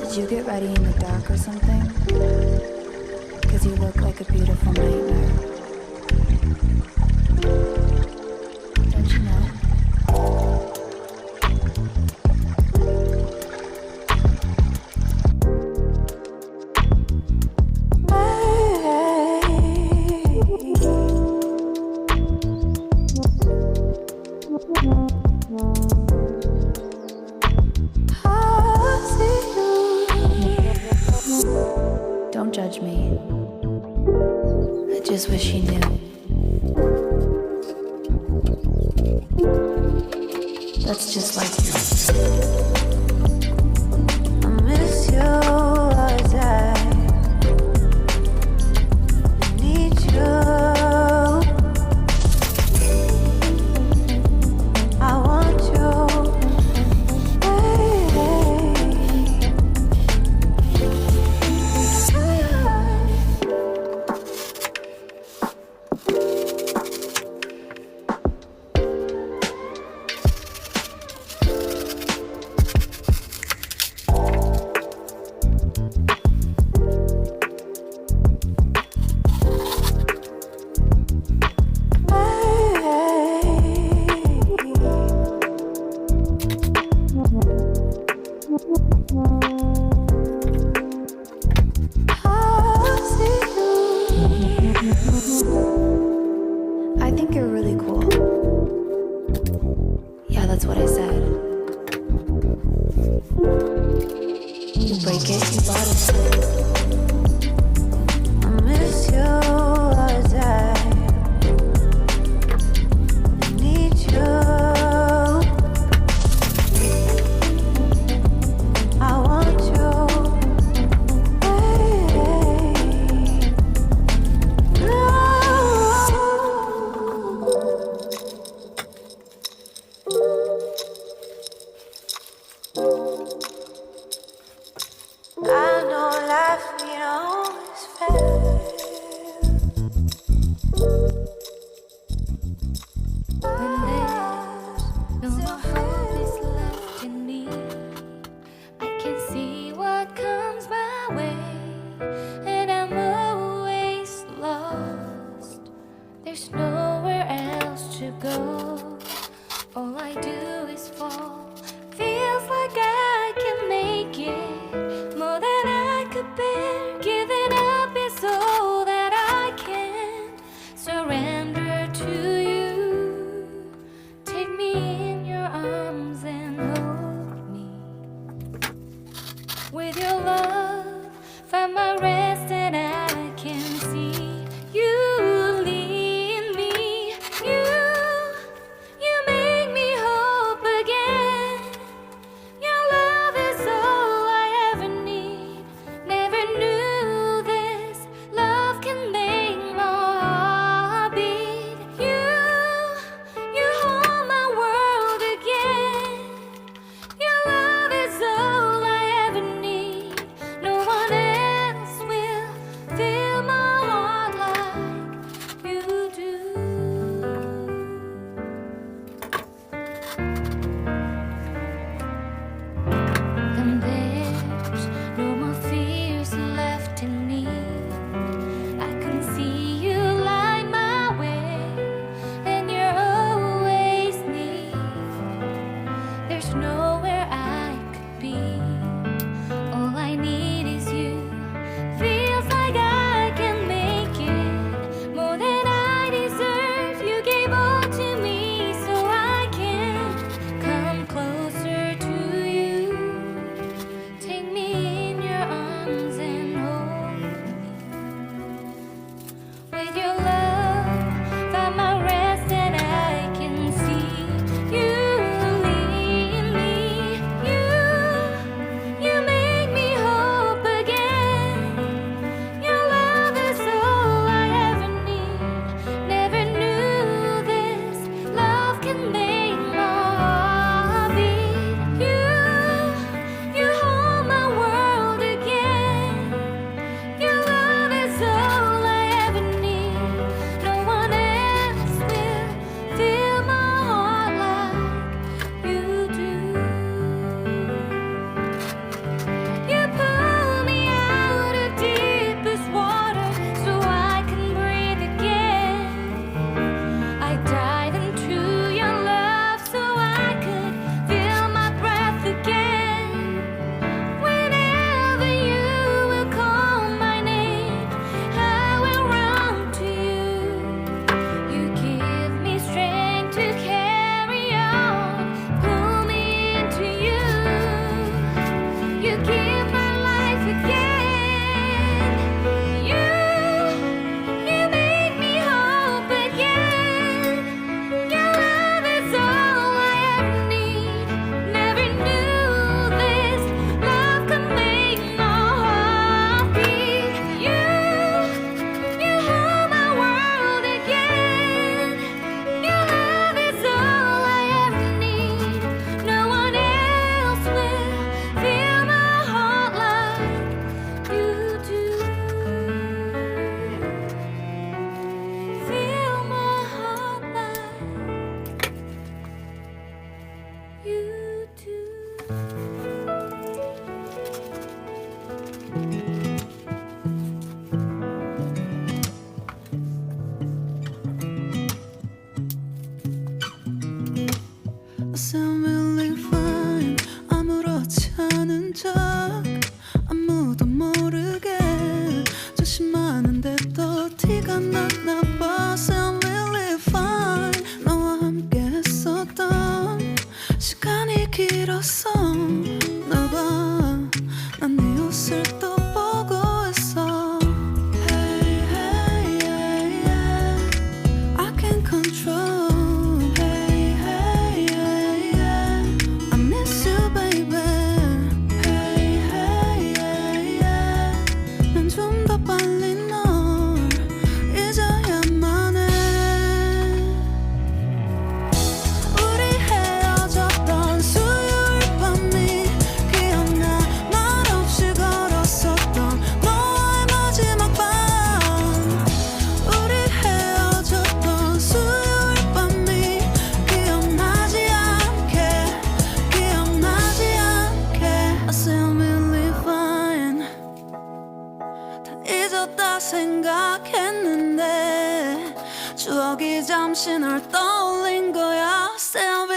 Did you get ready in the dark or something? 'Cause you look like a beautiful nightmare. Don't you know? Don't judge me. I just wish you knew. That's just like you. I miss you as I need you. I want you. I think you're really cool. Yeah, that's what I said. You break it, you bought it. I miss you as I need you. I want you. I know life ain't always fair. When there's no more hope is left in me, I can see what comes my way, and I'm always lost. There's nowhere else to go. All I do is fall. Feels like I can make it more than I could bear. Giving up is all that I can surrender to you. Take me in your arms and hold me. With your love, find my rest and I can see you lead me. You make me hope again. Your love is all I ever need. Never knew this love can make my heart beat. You hold my world again. Your love is all I ever need. No one else will. give my life again. You make me hope again. Your love is all I ever need. Never knew this love could make my heart beat. You hold my world again. Your love is all I ever need. No one else will fill my heart like you do. Fill my heart like you do. I sound really fine. 아무렇지 않은 척 아무도 모르게 조심하는데 또 티가 났나 봐. Sound really fine. 너와 함께 했었던 시간이 길었어. 나봐 난 네 옷을 또 보고 있어. Hey, hey, yeah, yeah. I can't control. Hey, hey, yeah, yeah. I miss you, baby. Hey, hey, yeah, yeah. 난 좀 더 빨리 널 잊어야만 해. 우리 헤어졌던 수요일 밤이 기억나. 말없이 걸었었던 너와의 마지막 밤. 우리 헤어졌던 수요일 밤이 기억나지 않게. I sound really fine. 다 잊었다 생각했는데 추억이 잠시 널 떠올린 거야. Sound